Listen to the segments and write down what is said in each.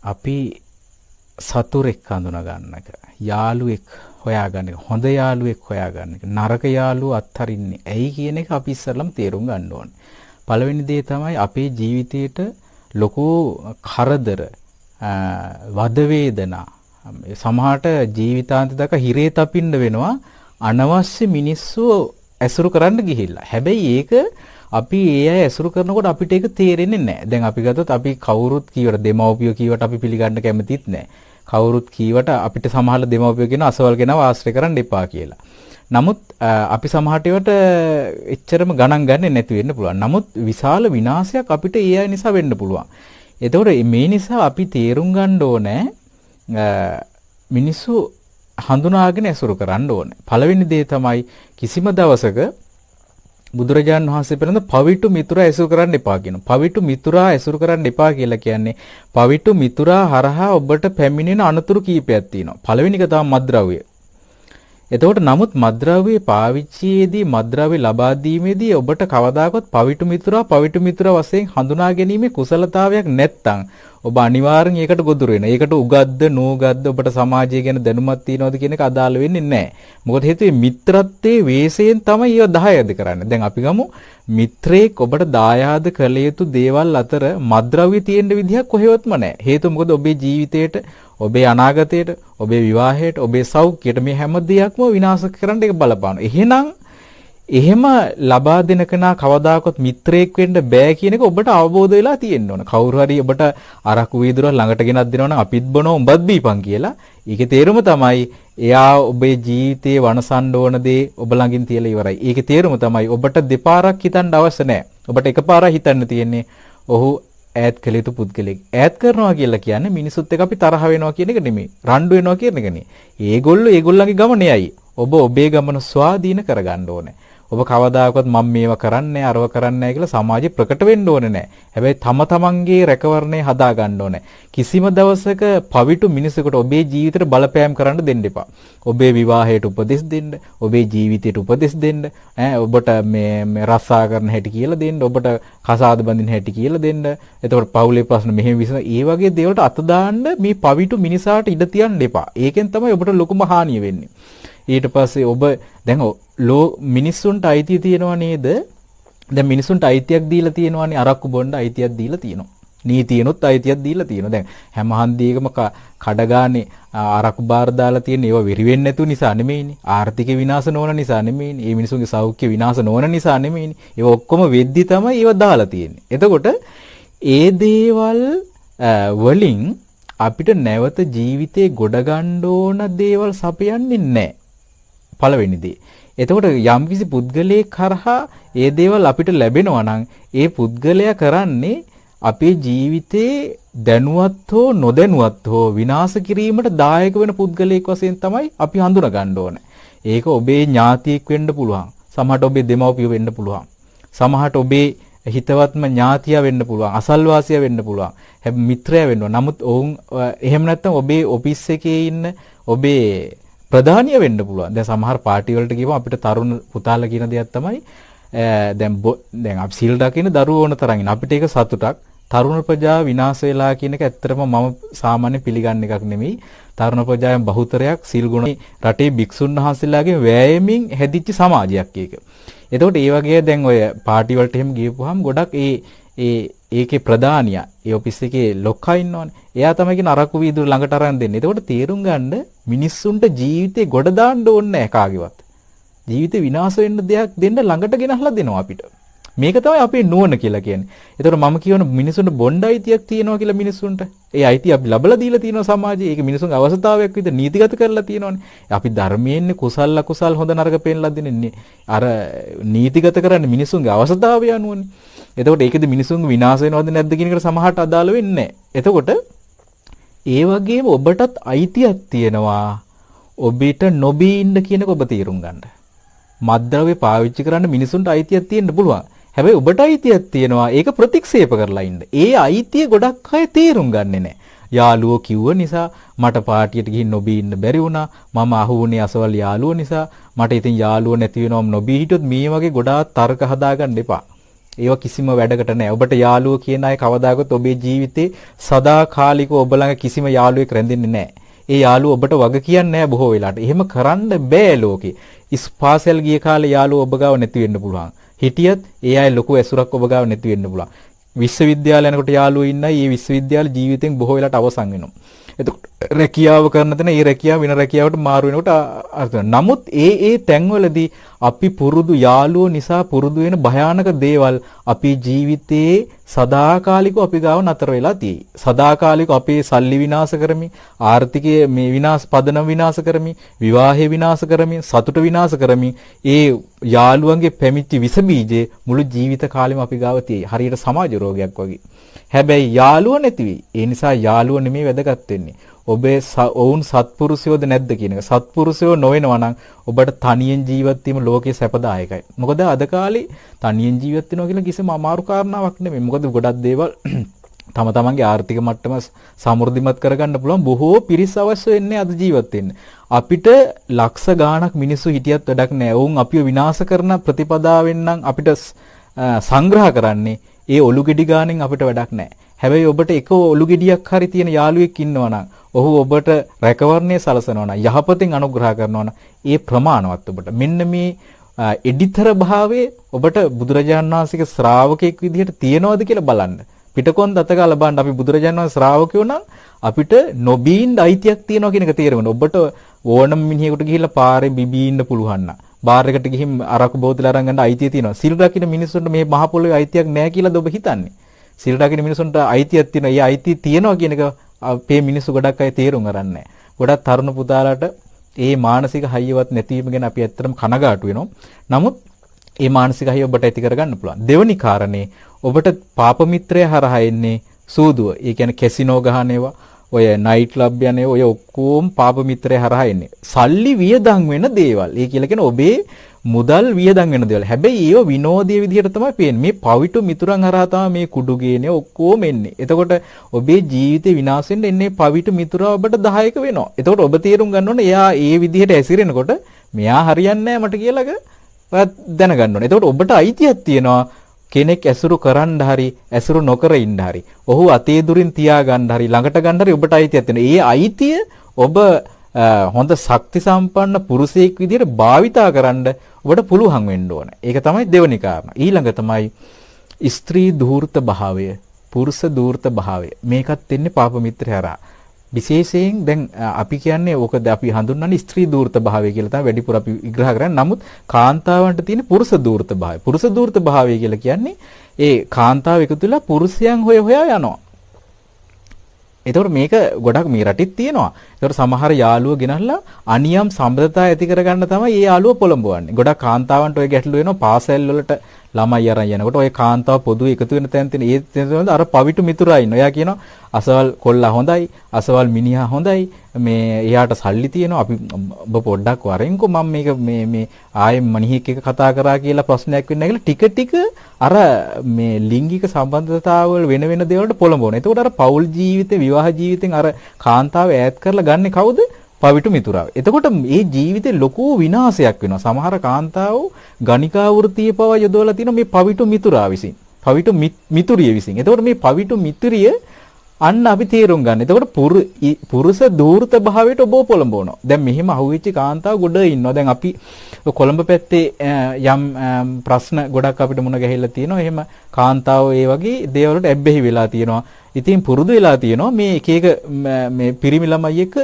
අපි සතුරෙක් හඳුනා ගන්න එක, යාළුවෙක් හොයාගන්න එක, හොඳ යාළුවෙක් හොයාගන්න එක, නරක යාළුවෝ අත්හරින්නේ ඇයි කියන එක අපි ඉස්සෙල්ලම තේරුම් ගන්න ඕනේ. පළවෙනි දේ තමයි අපේ ජීවිතේට ලොකු කරදර, වද වේදනා, සමහරට ජීවිතාන්ත දක්වා හිරේ තපින්න වෙනවා අනවශ්‍ය මිනිස්සු ඇසුරු කරන්න ගිහිල්ලා. හැබැයි ඒක අපි ඒ අය ඇසුරු කරනකොට අපිට ඒක තේරෙන්නේ නැහැ. දැන් අපි ගත්තොත් අපි කවුරුත් කීවට දෙමව්පියෝ කීවට අපි පිළිගන්න කැමතිත් නැහැ. කවුරුත් කීවට අපිට සමහර දෙමව්පියෝ කියන අසවල් කෙනාව ආශ්‍රය කරන්න එපා කියලා. නමුත් අපි සමහරට ඒවට එච්චරම ගණන් ගන්නේ නැති වෙන්න පුළුවන්. නමුත් විශාල විනාශයක් අපිට ඒ අය නිසා වෙන්න පුළුවන්. එතකොට මේ නිසා අපි තේරුම් ගන්න ඕනේ මිනිස්සු හඳුනාගෙන ඇසුරු කරන්න ඕනේ. පළවෙනි දේ තමයි කිසිම දවසක බුදුරජාණන් වහන්සේ පෙරඳ පවිටු මිතුරා ඇසුරු කරන්න එපා කියනවා. පවිටු මිතුරා ඇසුරු කරන්න එපා කියලා කියන්නේ පවිටු මිතුරා හරහා ඔබට පැමිණෙන අනතුරු කීපයක් තියෙනවා. පළවෙනි එක තමයි මත්ද්‍රව්‍ය. එතකොට නමුත් මත්ද්‍රව්‍ය පාවිච්චියේදී මත්ද්‍රව්‍ය ලබා දීමේදී ඔබට කවදාකවත් පවිටු මිතුරා වශයෙන් හඳුනා ගැනීමේ කුසලතාවයක් නැත්නම් ඔබ අනිවාර්යෙන් ඒකට ගොදුරු වෙනවා. ඒකට උගත්ද නෝගත්ද ඔබට සමාජය ගැන දැනුමක් තියනවද කියන එක අදාළ වෙන්නේ නැහැ. මොකද හේතුව මිත්‍රත්වයේ වේසයෙන් තමයි ඒව 10 කරන්නේ. දැන් අපි ගමු මිත්‍රයෙක් ඔබට දායාද කළ යුතු දේවල් අතර මත්ද්‍රව්‍ය තියෙන විදිහක් කොහෙවත්ම නැහැ. හේතුව මොකද ඔබේ ජීවිතේට, ඔබේ අනාගතයට, ඔබේ විවාහයට, ඔබේ සෞඛ්‍යයට මේ හැම දෙයක්ම විනාශ කරන්න ඒක බලපානවා. එහෙම ලබා දෙන කෙනා කවදාකවත් මිත්‍රයෙක් වෙන්න බෑ කියන එක ඔබට අවබෝධ වෙලා තියෙන්න ඕන. කවුරු හරි ඔබට අරකු වීදුරක් ළඟට ගෙනත් දෙනවා නම් අපිත් බොනවා උඹත් බීපන් කියලා. ඒකේ තේරුම තමයි එයා ඔබේ ජීවිතේ වනසන්න ඕන දේ ඔබ ළඟින් තියලා ඉවරයි. ඒකේ තේරුම තමයි ඔබට දෙපාරක් හිතන්න අවශ්‍ය නැහැ. ඔබට එකපාරක් හිතන්න තියෙන්නේ ඔහු ඈත් කළ යුතු පුද්ගලෙක්. ඈත් කරනවා කියලා කියන්නේ මිනිසුත් එක්ක අපි තරහ වෙනවා කියන එක නෙමෙයි. රණ්ඩු වෙනවා කියන එක නෙමෙයි. ඒගොල්ලන්ගේ ගමනේයි. ඔබ ඔබේ ගමන ස්වාධීන කරගන්න ඕනේ. ඔබ කවදාකවත් මම මේවා කරන්නේ අරව කරන්නේ කියලා සමාජෙ ප්‍රකට වෙන්න ඕනේ නැහැ. හැබැයි තමන්ගේ රැකවරණය හදා ගන්න ඕනේ. කිසිම දවසක පවිටු මිනිසෙකුට ඔබේ ජීවිතේට බලපෑම් කරන්න දෙන්න එපා. ඔබේ විවාහයට උපදෙස් දෙන්න, ඔබේ ජීවිතයට උපදෙස් දෙන්න, ඔබට මේ රස්සා කරන හැටි කියලා දෙන්න, ඔබට කසාද බඳින හැටි කියලා දෙන්න. එතකොට පවුලේ ප්‍රශ්න මෙහෙම විසඳ ඒ වගේ දේවල්ට අත දාන්න මේ පවිටු මිනිසාට ඉඩ තියන්න එපා. ඒකෙන් තමයි ඔබට ලොකුම හානිය වෙන්නේ. ඊට පස්සේ ඔබ දැන් මිනිස්සුන්ට අයිතිය තියෙනවා නේද? දැන් මිනිස්සුන්ට අයිතියක් දීලා තියෙනවානේ අරක්කු බොන්න අයිතියක් දීලා තියෙනවා. නීතියනොත් අයිතියක් දීලා තියෙනවා. දැන් හැම හන්දියකම කඩගානේ අරක්කු බාර දාලා තියෙන ඒවා වෙරි වෙන්නේ නැතු නිසා නෙමෙයිනේ. ආර්ථික විනාශ නොවන නිසා නෙමෙයිනේ. මේ මිනිසුන්ගේ සෞඛ්‍ය විනාශ නොවන නිසා නෙමෙයිනේ. ඒවා ඔක්කොම වෙද්දි තමයි ඒවා දාලා තියෙන්නේ. එතකොට ඒ දේවල් වලින් අපිට නැවත ජීවිතේ ගොඩ ගන්න ඕන දේවල් සපයන්නේ නැහැ. පළවෙනි දේ. එතකොට යම්කිසි පුද්ගලයෙක් කරහා ඒ දේවල් අපිට ලැබෙනවා නම් ඒ පුද්ගලයා කරන්නේ අපේ ජීවිතේ දැනුවත් හෝ නොදැනුවත් හෝ විනාශ කිරීමට දායක වෙන පුද්ගලයෙක් වශයෙන් තමයි අපි හඳුනා ගන්න ඕනේ. ඒක ඔබේ ඥාතියෙක් වෙන්න පුළුවන්. සමහරට ඔබේ දෙමව්පියෝ වෙන්න පුළුවන්. සමහරට ඔබේ හිතවත්ම ඥාතියා වෙන්න පුළුවන්. අසල්වාසියා වෙන්න පුළුවන්. හැබැයි මිත්‍රයා වෙන්න ඕන. නමුත් ඔවුන් එහෙම නැත්නම් ඔබේ ඔෆිස් එකේ ඉන්න ඔබේ ප්‍රධානිය වෙන්න පුළුවන්. දැන් සමහර පාටි වලට ගිහම අපිට තරුණ පුතාලා කියන දෙයක් තමයි දැන් අපි සිල් දකින්න දරුවෝ ඕන තරම් ඉන්න. අපිට ඒක සතුටක්. තරුණ ප්‍රජාව විනාශ වෙලා කියන එක ඇත්තටම මම සාමාන්‍ය පිළිගන්න එකක් නෙමෙයි. තරුණ ප්‍රජාවෙන් බහුතරයක් සිල් ගුණ රටේ භික්ෂුන් වහන්සේලාගේ වෑයමින් හැදිච්ච සමාජයක් ඒක. එතකොට ඒ වගේ දැන් ඔය පාටි වලට එහෙම ගියපුවාම ගොඩක් ඒකේ ප්‍රධානියා ඒ ඔෆිස් එකේ ලොක්කා ඉන්නවනේ. එයා තමයි කියන අරක්කු වීදුර ළඟට අරන් දෙන්නේ. එතකොට තේරුම් ගන්න මිනිස්සුන්ට ජීවිතේ ගොඩ දාන්න ඕනේ නැහැ කාගේවත්. ජීවිතේ විනාශ වෙන්න දෙයක් දෙන්න ළඟට ගෙනහලා දෙනවා අපිට. මේක තමයි අපේ නුවණ කියලා කියන්නේ. එතකොට මම කියන මිනිසුන්ට බොණ්ඩ අයිතියක් තියෙනවා කියලා මිනිසුන්ට. ඒ අයිතිය අපි ලබලා දීලා තියෙනවා සමාජයේ. ඒක මිනිසුන්ගේ අවශ්‍යතාවයක් විදිහට නීතිගත කරලා තියෙනවානේ. අපි ධර්මයෙන්නේ කුසල අකුසල් හොඳ නරක පෙන්ලා දෙන්නේ. අර නීතිගත කරන්නේ මිනිසුන්ගේ අවශ්‍යතාවය අනුවනේ. එතකොට ඒකෙදි මිනිසුන්ගේ විනාශ වෙනවද නැද්ද කියන එකට සමහරට අදාළ වෙන්නේ නැහැ. එතකොට ඒ වගේම ඔබටත් අයිතියක් තියෙනවා ඔබට නොබී ඉන්න කියන එක ඔබ තේරුම් ගන්න. මත්ද්‍රව්‍ය පාවිච්චි කරන්න මිනිසුන්ට අයිතියක් තියෙන්න පුළුවන්. හැබැයි ඔබට අයිතියක් තියෙනවා ඒක ප්‍රතික්ෂේප කරලා ඉන්න. ඒ අයිතිය ගොඩක් අය තේරුම් ගන්නෙ නැහැ. යාළුවෝ කිව්ව නිසා මට පාටියට ගිහින් නොබී ඉන්න බැරි වුණා. මම අහුවුනේ අසවල් යාළුවෝ නිසා. මට ඉතින් යාළුවෝ නැති වෙනවම නොබී හිටියොත් මේ වගේ ගොඩාක් තර්ක හදාගන්න එපා. ඒවා කිසිම වැඩකට නැහැ. ඔබට යාළුවෝ කියන අය කවදාකවත් ඔබේ ජීවිතේ සදාකාලිකව ඔබ ළඟ කිසිම යාළුවෙක් රැඳෙන්නේ නැහැ. ඒ යාළුවෝ ඔබට වග කියන්නේ නැහැ බොහෝ වෙලාවට. එහෙම කරන්න බෑ ලෝකේ. ඉස්පාසල් ගිය කාලේ යාළුවෝ ඔබ ගාව නැති වෙන්න පුළුවන්. හිටියත් ඒ අය ලොකු ඇසුරක් ඔබ ගාව නැති වෙන්න පුළුවන්. විශ්වවිද්‍යාල යනකොට යාළුවෝ ඉන්නයි මේ විශ්වවිද්‍යාල ජීවිතෙන් බොහෝ වෙලාවට අවසන් වෙනවා. එතකොට රැකියාව කරන තැන ඒ රැකියාව වෙන රැකියාවට මාරු වෙනකොට නමුත් ඒ තැන්වලදී අපි පුරුදු යාළුවෝ නිසා පුරුදු වෙන භයානක දේවල් අපේ ජීවිතයේ සදාකාලිකව අපි ගාව නතර වෙලා තියෙයි. සදාකාලිකව අපේ සල්ලි විනාශ කරමින්, ආර්ථිකයේ මේ විනාශ පදනම විනාශ කරමින්, විවාහය විනාශ කරමින්, සතුට විනාශ කරමින් ඒ යාළුවන්ගේ පැමිච්ච විස බීජේ මුළු ජීවිත කාලෙම අපි ගාව තියෙයි. හරියට සමාජ රෝගයක් වගේ. හැබැයි යාළුව නැති වෙයි. ඒ නිසා යාළුව නෙමෙයි වැදගත් වෙන්නේ. ඔබේ ඔවුන් සත්පුරුෂයෝද නැද්ද කියන එක. සත්පුරුෂයෝ නොවෙනවා නම් ඔබට තනියෙන් ජීවත් වීම ලෝකේ සැපදායකයි. මොකද අද කාලේ තනියෙන් ජීවත් වෙනවා කියලා කිසිම අමාරු කාරණාවක් නෙමෙයි. මොකද ගොඩක් දේවල් තම තමන්ගේ ආර්ථික මට්ටම සමෘද්ධිමත් කරගන්න පුළුවන් බොහෝ පිරිස් අවශ්‍ය වෙන්නේ අද ජීවත් වෙන්න. අපිට ලක්ෂ ගාණක් මිනිස්සු හිටියත් වැඩක් නැහැ. ඔවුන් අපිව විනාශ කරන ප්‍රතිපදාවෙන් නම් අපිට සංග්‍රහ කරන්නේ ඒ ඔලු ගෙඩි ගානෙන් අපිට වැඩක් නැහැ. හැබැයි ඔබට එක ඔලු ගෙඩියක් හරි තියෙන යාළුවෙක් ඉන්නවා නම් ඔහු ඔබට රැකවරණය සලසනවා නම් යහපතින් අනුග්‍රහ කරනවා නම් ඒ ප්‍රමාණවත් ඔබට. මෙන්න මේ එඩිතර භාවයේ ඔබට බුදුරජාණන් වහන්සේගේ ශ්‍රාවකෙක් විදිහට තියනවද කියලා බලන්න. පිටකොන් දතගාලා බලන්න අපි බුදුරජාණන් වහන්සේ ශ්‍රාවකයෝ නම් අපිට නොබීන්න අයිතියක් තියෙනවා කියන එක තේරෙන්න. ඔබට ඕනම මිනිහෙකුට ගිහිල්ලා පාරේ බිබී ඉන්න පුළුවන් නම් බාර් එකට ගිහින් අරක්කු බෝතල අරන් ගන්න අයිතිය තියෙනවා. සිල් රකින්න මිනිස්සුන්ට මේ මහ පොළොවේ අයිතියක් නැහැ කියලාද ඔබ හිතන්නේ? සිල් රකින්න මිනිස්සුන්ට අයිතියක් තියෙනවා. ඒ අයිතිය තියෙනවා කියන එක අපේ මිනිස්සු ගොඩක් අය තේරුම් ගන්න නැහැ. ගොඩක් තරුණ පුතාලාට ඒ මානසික හයියවත් නැතිවීම ගැන අපි ඇත්තටම කනගාටු වෙනවා. නමුත් ඒ මානසික හයිය ඔබට ඇති කරගන්න පුළුවන්. දෙවෙනි කාරණේ ඔබට පාප මිත්‍රය හරහා එන්නේ සූදුව. ඒ කියන්නේ කැසිනෝ ගහන ඒවා, ඔය නයිට් ක්ලබ් යන්නේ ඔය ඔක්කොම පාප මිත්‍රය හරහා එන්නේ. සල්ලි වියදම් වෙන දේවල්. ඒ කියලා කියන්නේ ඔබේ මුදල් වියදම් වෙන දේවල්. හැබැයි ඒව විනෝදයේ විදිහට තමයි පේන්නේ. මේ පවිටු මිතුරන් හරහා තමයි මේ කුඩු ගේනේ ඔක්කොම එන්නේ. එතකොට ඔබේ ජීවිතේ විනාශ වෙන්න එන්නේ පවිටු මිතුරා ඔබට 10ක වෙනවා. එතකොට ඔබ තේරුම් ගන්න ඕනේ එයා ඒ විදිහට ඇසිරෙනකොට මෙයා හරියන්නේ නැහැ මට කියලාක ඔයත් දැනගන්න ඕනේ. එතකොට ඔබට අයිතියක් තියෙනවා කෙනෙක් ඇසුරු කරන්න හරි ඇසුරු නොකර ඉන්න හරි. ඔහු අතේ දුරින් තියා ගන්න හරි ළඟට ගන්න හරි ඔබට අයිතියක් තියෙනවා. ඒ අයිතිය ඔබ හොඳ ශක්ති සම්පන්න පුරුෂයෙක් විදිහට භාවිතා කරන්න ඔබට පුළුවන් වෙන්න ඕන. ඒක තමයි දෙවෙනි කාරණා. ඊළඟ තමයි ස්ත්‍රී ධූර්ත භාවය, පුරුෂ ධූර්ත භාවය. මේකත් එන්නේ පාප මිත්‍රය හරහා. විශේෂයෙන් දැන් අපි කියන්නේ ඕකද අපි හඳුන්වන්නේ ස්ත්‍රී ධූර්ත භාවය කියලා තමයි වැඩිපුර අපි විග්‍රහ කරන්නේ. නමුත් කාන්තාවන්ට තියෙන පුරුෂ ධූර්ත භාවය. පුරුෂ ධූර්ත භාවය කියලා කියන්නේ ඒ කාන්තාව එකතු වෙලා පුරුෂයන් හොයා යනවා. එතකොට මේක ගොඩක් මේ රටෙත් තියෙනවා. එතකොට සමහර යාළුවෝ ගෙනල්ලා අනියම් සම්බන්ධතා ඇති කරගන්න තමයි මේ යාළුවෝ පොළඹවන්නේ. ගොඩක් කාන්තාවන්ට ඔය ගැටලු වෙනවා පාසල් වලට ළමයි අරන් යනකොට ඔය කාන්තාව පොදුවේ එකතු වෙන තැන තියෙන ඒ තැන අර පවිටු මිතුරා ඉන්නවා. එයා කියනවා අසවල් කොල්ලා හොඳයි, අසවල් මිනිහා හොඳයි. මේ එයාට සල්ලි තියෙනවා. අපි ඔබ පොඩ්ඩක් වරෙන්කෝ මම මේක මේ ආයෙ මනිහෙක් එක කතා කරා කියලා ප්‍රශ්නයක් වෙන්නේ නැහැ කියලා ටික අර මේ ලිංගික සම්බන්ධතාවවල වෙන දේවල්ට පොළඹවනවා. එතකොට අර පෞල් ජීවිතේ, විවාහ ජීවිතෙන් අර කාන්තාව ඈත් කරලා ගන්නේ කවුද? පවිටු මිතුරාව. එතකොට මේ ජීවිතේ ලොකු විනාශයක් වෙනවා. සමහර කාන්තාවෝ ගණිකා වෘත්තිය පවා යොදවලා තියෙනවා මේ පවිටු මිතුරා විසින්. පවිටු මිතුරිය විසින්. එතකොට මේ පවිටු මිතුරිය අන්න අපි තේරුම් ගන්න. එතකොට පුරුෂ ධූර්ත භාවයට ඔබ පොළඹවනවා. දැන් මෙහිම අහුවෙච්ච කාන්තාව ගොඩ ඉන්නවා. දැන් අපි කොළඹ පැත්තේ යම් ප්‍රශ්න ගොඩක් අපිට මුණ ගැහිලා තියෙනවා. එහෙම කාන්තාව ඒ වගේ දේවල්වලට ඇබ්බැහි වෙලා තියෙනවා. ඉතින් පුරුදු වෙලා තියෙනවා මේ එක මේ පිරිමි ළමයි එක්ක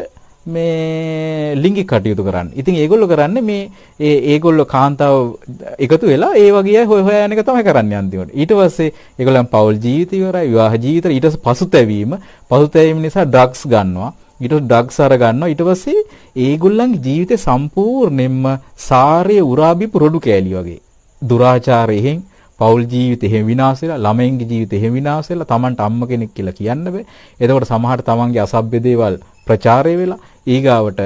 මේ ලිංගික කටයුතු කරන්න. ඉතින් ඒගොල්ලෝ කරන්නේ මේ ඒගොල්ලෝ කාන්තාව එකතු වෙලා ඒ වගේ අය හොයා යන එක තමයි කරන්නේ අන්තිමට. ඊට පස්සේ ඒගොල්ලන් පෞල් ජීවිතය ඉවරයි, විවාහ ජීවිතය ඊට පස්සේ පසුතැවීම නිසා ඩ්‍රග්ස් ගන්නවා. ඊට පස්සේ ඩ්‍රග්ස් අර ගන්නවා. ඊට පස්සේ ඒගොල්ලන්ගේ ජීවිතේ සම්පූර්ණයෙන්ම සාරයේ උරාබිපු රොඩු කෑලි වගේ. දුරාචාරයෙන් පෞල් ජීවිතේ එහෙම විනාශ වෙලා, ළමයින්ගේ ජීවිතේ එහෙම විනාශ වෙලා, Tamanට අම්ම කෙනෙක් කියලා කියන්න බෑ. එතකොට සමහරට Tamanගේ අසභ්‍ය දේවල් ප්‍රචාරය වෙලා, ඊගාවට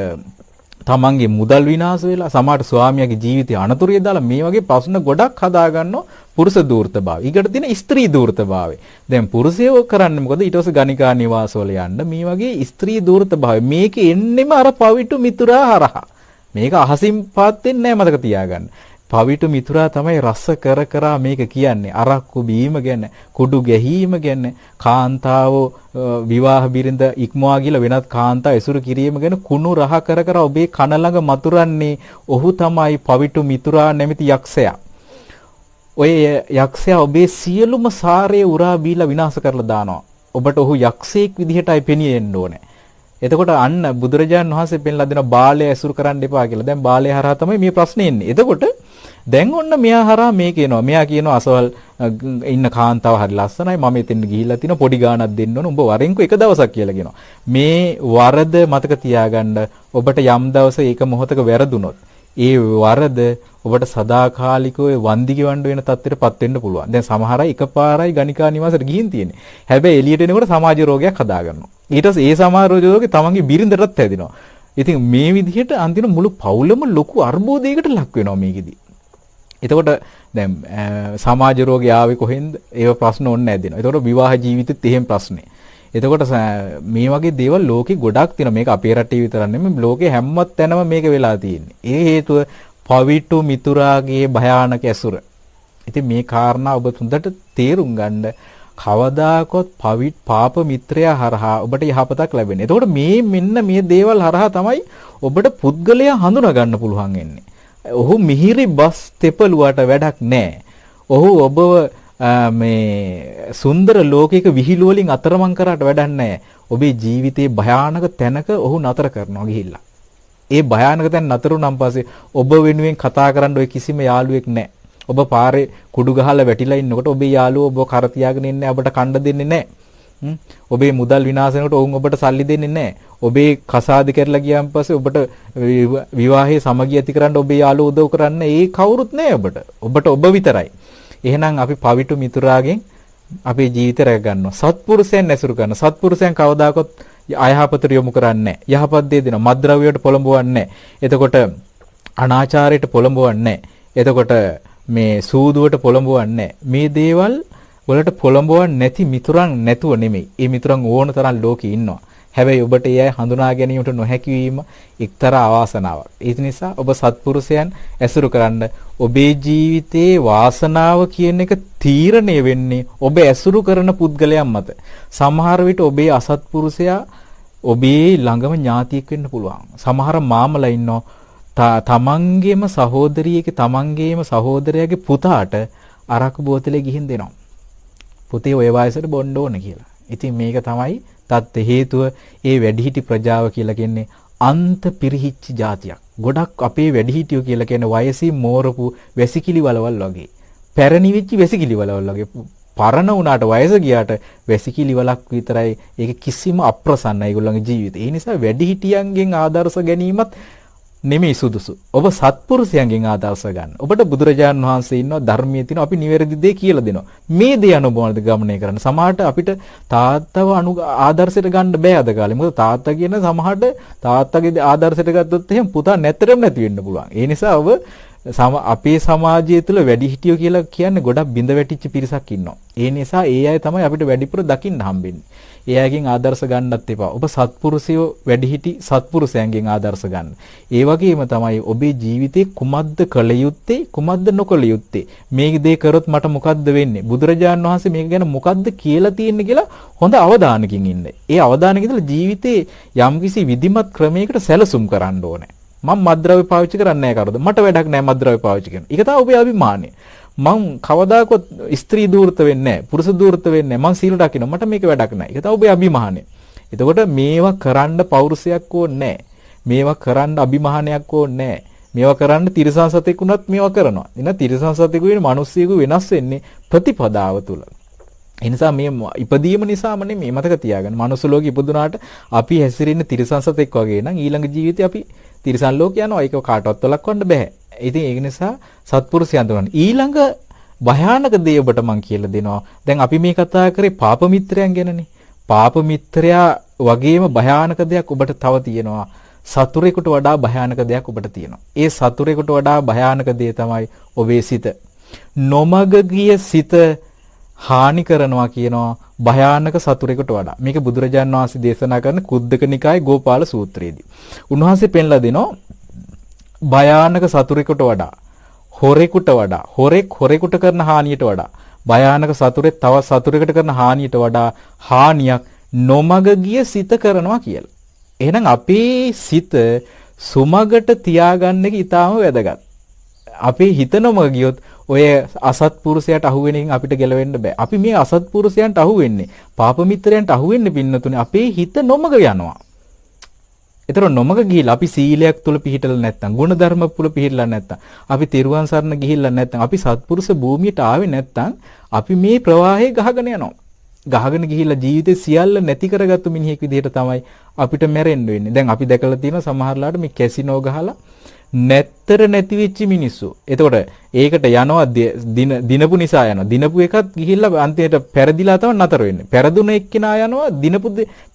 Tamanගේ මුදල් විනාශ වෙලා, සමහරට ස්වාමියාගේ ජීවිතේ අනතුරිය දාලා මේ වගේ ප්‍රශ්න ගොඩක් හදා ගන්නවා පුරුෂ ධූර්ත භාවය. ඊකට තියෙන ස්ත්‍රී ධූර්ත භාවය. දැන් පුරුෂයෝ කරන්නේ මොකද? ඊට පස්සේ ගණිකා නිවාසවල යන්න මේ වගේ ස්ත්‍රී ධූර්ත භාවය. මේක එන්නෙම අර පවිටු මිතුරා හරහා. මේක අහසින් පාත් වෙන්නේ නැහැ මතක තියාගන්න. පවිටු මිතුරා තමයි රස කර කරා මේක කියන්නේ. අරක්කු බීම ගැන, කුඩු ගැහිීම ගැන, කාන්තාව විවාහ බිරිඳ ඉක්මවා ගිහලා වෙනත් කාන්තා ඇසුරු කිරීම ගැන කුණු රහ කර කර ඔබේ කන ළඟ මතුරන්නේ ඔහු තමයි පවිටු මිතුරා නැමැති යක්ෂයා. ඔය යක්ෂයා ඔබේ සියලුම සාරේ උරා බීලා විනාශ කරලා දානවා. ඔබට ඔහු යක්ෂයෙක් විදිහටයි පෙනියෙන්න ඕනේ. එතකොට අන්න බුදුරජාණන් වහන්සේ පෙන්ලා දෙන බාලය ඇසුරු කරන්න එපා කියලා. දැන් බාලය හරහා තමයි මේ ප්‍රශ්නේ එන්නේ. එතකොට දැන් ඔන්න මෙයා හරහා මේ කියනවා. මෙයා කියනවා අසවල් ඉන්න කාන්තාව හරි ලස්සනයි. මම එතෙන් ගිහිල්ලා තිනවා පොඩි ගාණක් දෙන්න ඕන. උඹ වරෙන්කෝ එක දවසක් කියලා කියනවා. මේ වරද මතක තියාගන්න. ඔබට යම් දවසක ඒක මොහොතක වැරදුනොත් ඒ වරද ඔබට සදාකාලිකව වන්දි ගෙවන්න වෙන තත්ත්වයටපත් වෙන්න පුළුවන්. දැන් සමහර අය එකපාරයි ගණිකා නිවාසයට ගිහින් තියෙන්නේ. හැබැයි එළියට එනකොට සමාජ රෝගයක් හදාගන්නවා. ඊට පස්සේ ඒ සමාජ රෝගය තමන්ගේ බිරිඳටත් හැදෙනවා. ඉතින් මේ විදිහට අන්තිම මුළු පවුලම ලොකු අර්බුදයකට ලක් වෙනවා මේකෙදි. එතකොට දැන් සමාජ රෝගය ආවේ කොහෙන්ද? ඒව ප්‍රශ්න ඕනේ නැදෙනවා. එතකොට විවාහ ජීවිතෙත් එහෙම ප්‍රශ්නේ. එතකොට මේ වගේ දේවල් ලෝකේ ගොඩක් තියෙනවා. මේක අපේ රටේ විතරක් නෙමෙයි ලෝකේ හැම තැනම මේක වෙලා තියෙන්නේ. ඒ හේතුව පවිටු මිතුරාගේ භයානක ඇසුර. ඉතින් මේ කාරණා ඔබ හොඳට තේරුම් ගන්න කවදාකවත් පාප මිත්‍රයා හරහා ඔබට යහපතක් ලැබෙන්නේ. එතකොට මෙන්න මේ දේවල් හරහා තමයි ඔබට පුද්ගලයා හඳුනා ගන්න පුළුවන් වෙන්නේ. ඔහු මිහිරි බස් තෙපලුවට වැඩක් නැහැ. ඔහු ඔබව මේ සුන්දර ලෝකයක විහිළු වලින් අතරමං කරාට වැඩක් නැහැ. ඔබේ ජීවිතේ භයානක තැනක ඔහු නතර කරනවා ගිහිල්ලා. ඒ භයානක තැන නතර වුණාන් පස්සේ ඔබ වෙනුවෙන් කතා කරන්න ඔය කිසිම යාළුවෙක් නැහැ. ඔබ පාරේ කුඩු ගහලා වැටිලා ඉන්නකොට ඔබේ යාළුවෝ ඔබ කර තියාගෙන ඉන්නේ ඔබට කණ්ඩ දෙන්නේ නැහැ. ඔබේ මුදල් විනාශ වෙනකොට ඔවුන් ඔබට සල්ලි දෙන්නේ නැහැ. ඔබේ කසාද කරලා ගියාන් පස්සේ ඔබට විවාහයේ සමගිය ඇති කරන්න ඔබේ යාළුවෝ උදව් කරන්නේ ඒ කවුරුත් නැහැ ඔබට. ඔබට ඔබ විතරයි. එහෙනම් අපි පවිටු මිතුරාගෙන් අපේ ජීවිතය රැක ගන්නවා. සත්පුරුෂයන් ඇසුරු කරන. සත්පුරුෂයන් කවදාකවත් අයහපතට යොමු කරන්නේ නැහැ. යහපත් දේ දෙනවා. මත්ද්‍රව්‍යයට පොළඹවන්නේ නැහැ. එතකොට අනාචාරයට පොළඹවන්නේ නැහැ. එතකොට මේ සූදුවට පොළඹවන්නේ නැහැ. මේ දේවල් වලට පොළඹවන්නේ නැති මිතුරන් නැතුව නෙමෙයි. ඒ මිතුරන් ඕන තරම් ලෝකේ ඉන්නවා. හැබැයි ඔබට ඒ අය හඳුනා ගැනීමට නොහැකි වීම එක්තරා අවාසනාවක්. ඒ නිසා ඔබ සත්පුරුෂයන් ඇසුරු කරන්න. ඔබේ ජීවිතයේ වාසනාව කියන එක තීරණය වෙන්නේ ඔබ ඇසුරු කරන පුද්ගලයන් මත. සමහර විට ඔබේ අසත්පුරුෂයා ඔබේ ළඟම ඥාතියෙක් වෙන්න පුළුවන්. සමහර මාමලා ඉන්නවා තමන්ගේම සහෝදරියගේ තමන්ගේම සහෝදරයාගේ පුතාට අරක්කු බෝතලේ ගිහින් දෙනවා. පුතේ ඔය වයසට බොන්න ඕන කියලා. ඉතින් මේක තමයි තත් හේතුව ඒ වැඩිහිටි ප්‍රජාව කියලා කියන්නේ අන්ත පිරිහිච්ච જાතියක්. ගොඩක් අපේ වැඩිහිටියෝ කියලා කියන්නේ වයසින් මෝරපු වැසිකිලි වලවල් වගේ. පැරණි වෙච්ච වැසිකිලි වලවල් වගේ. පරණ වුණාට වයස ගියාට වැසිකිලි වලක් විතරයි. ඒක කිසිම අප්‍රසන්නයි ඒගොල්ලන්ගේ ජීවිතේ. ඒ නිසා වැඩිහිටියන්ගෙන් ආදර්ශ ගැනීමත් නෙමෙයි සුදුසු. ඔබ සත්පුරුෂයන්ගෙන් ආදර්ශ ගන්න. ඔබට බුදුරජාණන් වහන්සේ ඉන්නවා ධර්මයේ තියෙනවා අපි නිවැරදි දේ කියලා දෙනවා. මේ දේ අනුබෝධ ගමනය කරන්න. සමහරට අපිට තාත්තව ආදර්ශයට ගන්න බෑ අද කාලේ. මොකද තාත්තා කියන සමහරට තාත්තගේ ආදර්ශයට ගත්තොත් එහෙනම් පුතා නැතරම නැති වෙන්න පුළුවන්. ඒ නිසා ඔබ අපේ සමාජය තුළ වැඩිහිටියෝ කියලා කියන්නේ ගොඩක් බිඳ වැටිච්ච පිරිසක් ඉන්නවා. ඒ නිසා ඒ අය තමයි අපිට වැඩිපුර දකින්න හම්බෙන්නේ. ඒ අයගෙන් ආදර්ශ ගන්නත් එපා. ඔබ සත්පුරුෂයෝ වැඩිහිටි සත්පුරුෂයන්ගෙන් ආදර්ශ ගන්න. ඒ වගේම තමයි ඔබේ ජීවිතේ කුමද්ද කළ යුත්තේ කුමද්ද නොකළ යුත්තේ. මේ දේ කරොත් මට මොකද්ද වෙන්නේ? බුදුරජාණන් වහන්සේ මේක ගැන මොකද්ද කියලා තියෙන්නේ කියලා හොඳ අවධානයකින් ඉන්න. ඒ අවධානයකින් ඉඳලා ජීවිතේ යම්කිසි විධිමත් ක්‍රමයකට සැලසුම් කරන්න ඕනේ. මම මත්ද්‍රව්‍ය පාවිච්චි කරන්නේ නැහැ කවුරුද? මට වැඩක් නැහැ මත්ද්‍රව්‍ය පාවිච්චි කරන. ඒක තමයි ඔබේ අභිමානය. මම කවදාකවත් ස්ත්‍රී දූර්ත වෙන්නේ නැහැ. පුරුෂ දූර්ත වෙන්නේ නැහැ. මම සීල රකින්න. මට මේක වැඩක් නැහැ. ඒක තමයි ඔබේ අභිමානය. එතකොට මේවා කරන්න පෞරුෂයක් ඕනේ නැහැ. මේවා කරන්න අභිමානයක් ඕනේ නැහැ. මේවා කරන්න තිරසන් සතෙක් උනත් මේවා කරනවා. එන තිරසන් සතෙකු වෙන මිනිස්සෙකු වෙනස් වෙන්නේ ප්‍රතිපදාව තුල. ඒ නිසා මේ ඉපදීම නිසාම නෙමෙයි මතක තියාගන්න. මනුස්ස ලෝකෙ ඉපදුනාට අපි හැසිරෙන්නේ තිරසන් සතෙක් වගේ නම් ඊළඟ ජීවිතේ අපි තිරසන් ලෝක යනවා. ඒක කාටවත් වළක්වන්න බෑ. ඉතින් ඒක නිසා සත්පුරුෂයන් දුන්නා. ඊළඟ භයානක දේ ඔබට මම කියලා දෙනවා. දැන් අපි මේ කතා කරේ පාප මිත්‍රයන් ගැනනේ. පාප මිත්‍රයා වගේම භයානක දෙයක් ඔබට තව තියෙනවා. සතුරෙකුට වඩා භයානක දෙයක් ඔබට තියෙනවා. ඒ සතුරෙකුට වඩා භයානක දේ තමයි ඔබේ සිත. නොමග ගිය සිත හානි කරනවා කියනවා භයානක සතුරෙකුට වඩා. මේක බුදුරජාණන් වහන්සේ දේශනා කරන කුද්දක නිකායේ ගෝපාල සූත්‍රයේදී. උන්වහන්සේ පෙන්ලා දෙනවා භයානක සතුරෙකුට වඩා හොරෙකුට වඩා හොරෙකුට කරන හානියට වඩා භයානක සතුරෙක් තව සතුරෙකුට කරන හානියට වඩා හානියක් නොමග ගිය සිත කරනවා කියලා. එහෙනම් අපේ සිත සුමගට තියාගන්න එක ඊටාම වැදගත්. අපේ හිත නොමග ගියොත් ඔය අසත්පුරුෂයාට අහු වෙන එකෙන් අපිට ගැලවෙන්න බෑ. අපි මේ අසත්පුරුෂයන්ට අහු වෙන්නේ, පාප මිත්‍රයන්ට අහු වෙන්නේ පින්නතුනේ අපේ හිත නොමග යනවා. ඒතර නොමග ගිහිල්ලා අපි සීලයක් තුල පිහිටලා නැත්නම්, ගුණධර්ම තුල පිහිටලා නැත්නම්, අපි තෙරුවන් සරණ ගිහිල්ලා නැත්නම්, අපි සත්පුරුෂ භූමියට ආවේ නැත්නම් අපි මේ ප්‍රවාහයේ ගහගෙන යනවා. ගහගෙන ගිහිල්ලා ජීවිතේ සියල්ල නැති කරගත්තු මිනිහෙක් විදිහට තමයි අපිට මැරෙන්න වෙන්නේ. දැන් අපි දැකලා තියෙනවා සමහරලාට මේ කැසිනෝ ගහලා නැත්තර නැති වෙච්ච මිනිස්සු. එතකොට ඒකට යනවා දිනපු නිසා යනවා. දිනපු එකත් ගිහිල්ලා අන්තිමට පෙරදිලා තමයි නතර වෙන්නේ. පෙරදුන එක්කිනා යනවා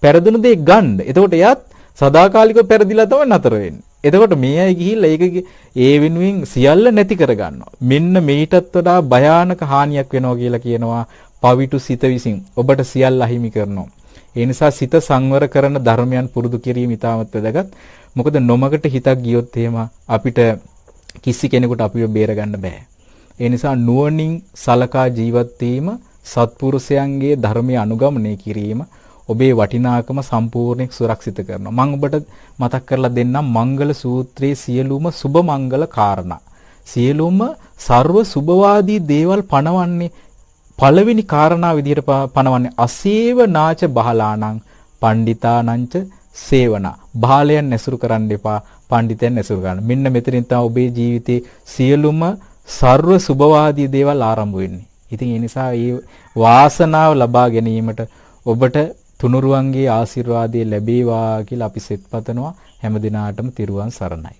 පෙරදුන දේ ගන්න. එතකොට එයාත් සදාකාලිකව පෙරදිලා තමයි නතර වෙන්නේ. එතකොට මේ අය ගිහිල්ලා ඒක ඒ වෙනුවෙන් සියල්ල නැති කරගන්නවා. මෙන්න මේටත් වඩා භයානක හානියක් වෙනවා කියලා කියනවා පවිටු සිත විසින්. ඔබට සියල්ල අහිමි කරනවා. ඒ නිසා සිත සංවර කරන ධර්මයන් පුරුදු කිරීම ඉතාමත් වැදගත්. මොකද නොමකට හිතක් ගියොත් එහෙම අපිට කිසි කෙනෙකුට අපිව බේර ගන්න බෑ. ඒ නිසා නුවණින් සලකා ජීවත් වීම, සත්පුරුෂයන්ගේ ධර්මයේ අනුගමනය කිරීම ඔබේ වටිනාකම සම්පූර්ණයෙන් සුරක්ෂිත කරනවා. මම ඔබට මතක් කරලා දෙන්නම් මංගල සූත්‍රයේ සියලුම සුබ මංගල කාරණා. සියලුම ਸਰව සුබවාදී දේවල් පනවන්නේ පළවෙනි කාරණා විදිහට පනවන්නේ අසේව නාච බහලාණං පණ්ඩිතානංච සේවනා. බාලයන් ඇසුරු කරන්න එපා, පඬිතයන් ඇසුරු කරන්න. මෙන්න මෙතනින් තමයි ඔබේ ජීවිතේ සියලුම ਸਰව සුබවාදී දේවල් ආරම්භ වෙන්නේ. ඉතින් ඒ නිසා මේ වාසනාව ලබා ගැනීමට ඔබට තුනුරුවන්ගේ ආශිර්වාදය ලැබේවා කියලා අපි සෙත් පතනවා. හැම දිනාටම තිරුවන් සරණයි.